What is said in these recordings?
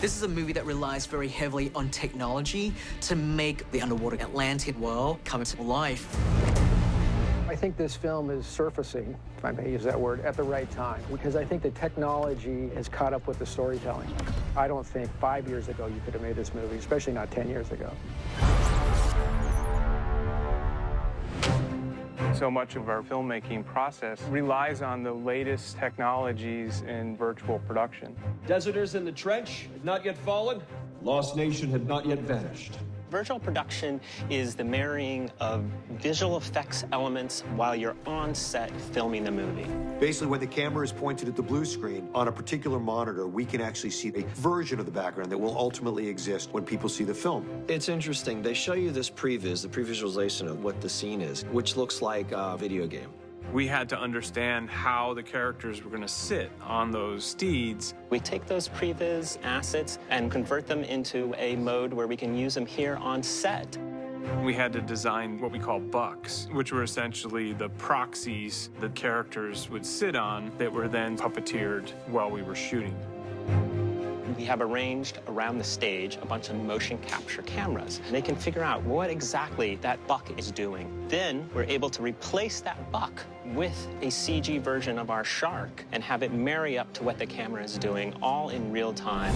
This is a movie that relies very heavily on technology to make the underwater Atlantic world come to life. I think this film is surfacing, if I may use that word, at the right time, because I think the technology has caught up with the storytelling. I don't think 5 years ago you could have made this movie, especially not 10 years ago. So much of our filmmaking process relies on the latest technologies in virtual production. Deserters in the trench had not yet fallen. Lost nation had not yet vanished. Virtual production is the marrying of visual effects elements while you're on set filming the movie. Basically, when the camera is pointed at the blue screen on a particular monitor, we can actually see a version of the background that will ultimately exist when people see the film. It's interesting. They show you this previs, the pre-visualization of what the scene is, which looks like a video game. We had to understand how the characters were going to sit on those steeds. We take those previs assets and convert them into a mode where we can use them here on set. We had to design what we call bucks, which were essentially the proxies that characters would sit on that were then puppeteered while we were shooting. We have arranged around the stage a bunch of motion capture cameras. They can figure out what exactly that buck is doing. Then we're able to replace that buck with a CG version of our shark and have it marry up to what the camera is doing, all in real time.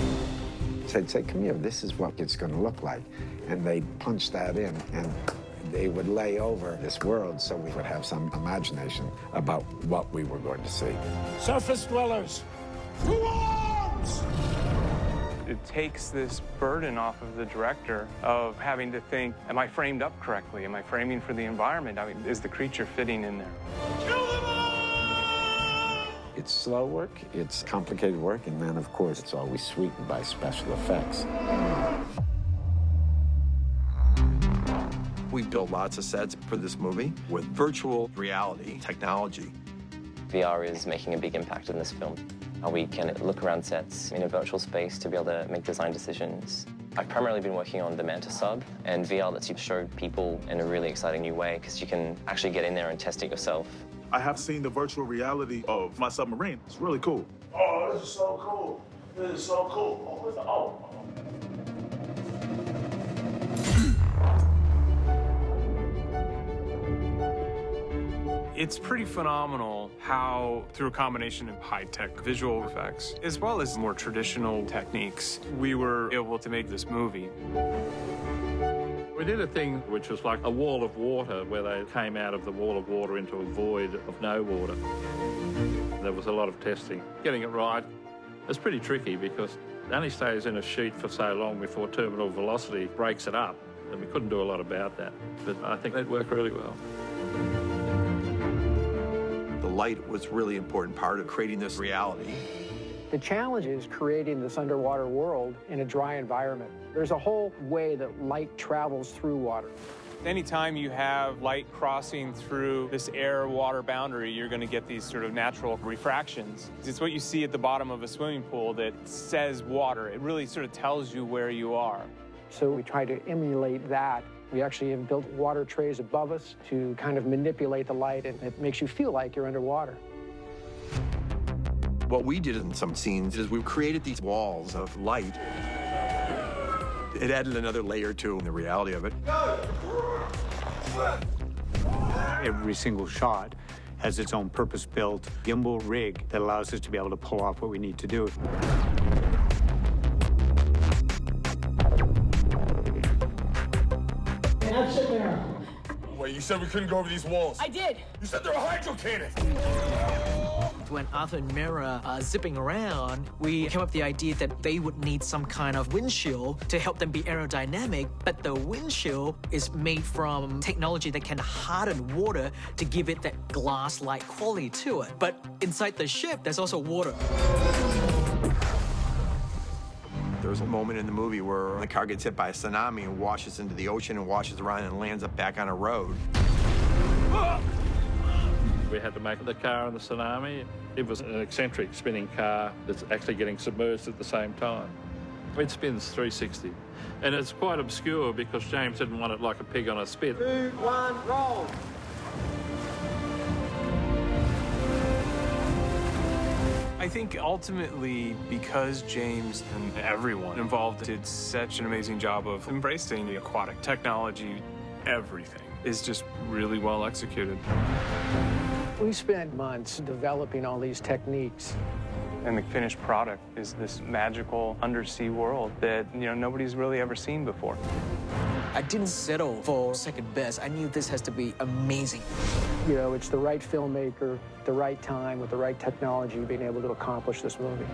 So I'd say, come here, this is what it's going to look like. And they'd punch that in, and they would lay over this world so we would have some imagination about what we were going to see. Surface dwellers, to arms! It takes this burden off of the director of having to think, am I framed up correctly? Am I framing for the environment? I mean, is the creature fitting in there? Kill them all! It's slow work, it's complicated work, and then, of course, it's always sweetened by special effects. We built lots of sets for this movie with virtual reality technology. VR is making a big impact in this film. We can look around sets in a virtual space to be able to make design decisions. I've primarily been working on the Manta sub, and VR lets you show people in a really exciting new way because you can actually get in there and test it yourself. I have seen the virtual reality of my submarine. It's really cool. Oh, this is so cool. This is so cool. Oh, It's pretty phenomenal how, through a combination of high-tech visual effects, as well as more traditional techniques, we were able to make this movie. We did a thing which was like a wall of water, where they came out of the wall of water into a void of no water. There was a lot of testing. Getting it right is pretty tricky because it only stays in a sheet for so long before terminal velocity breaks it up, and we couldn't do a lot about that. But I think it worked really well. The light was a really important part of creating this reality. The challenge is creating this underwater world in a dry environment. There's a whole way that light travels through water. Anytime you have light crossing through this air-water boundary, you're going to get these sort of natural refractions. It's what you see at the bottom of a swimming pool that says water. It really sort of tells you where you are. So we try to emulate that. We actually have built water trays above us to kind of manipulate the light, and it makes you feel like you're underwater. What we did in some scenes is we created these walls of light. It added another layer to the reality of it. Every single shot has its own purpose-built gimbal rig that allows us to be able to pull off what we need to do. Wait, you said we couldn't go over these walls. I did. You said they're a hydro cannon. When Arthur and Mira are zipping around, we came up with the idea that they would need some kind of windshield to help them be aerodynamic, but the windshield is made from technology that can harden water to give it that glass-like quality to it. But inside the ship, there's also water. There was a moment in the movie where the car gets hit by a tsunami and washes into the ocean and washes around and lands up back on a road. We had to make the car in the tsunami. It was an eccentric spinning car that's actually getting submerged at the same time. It spins 360. And it's quite obscure because James didn't want it like a pig on a spit. 2, 1, roll. I I think ultimately, because James and everyone involved did such an amazing job of embracing the aquatic technology, everything is just really well executed. We spent months developing all these techniques. And the finished product is this magical undersea world that, nobody's really ever seen before. I didn't settle for second best. I knew this has to be amazing. It's the right filmmaker, the right time, with the right technology, being able to accomplish this movie.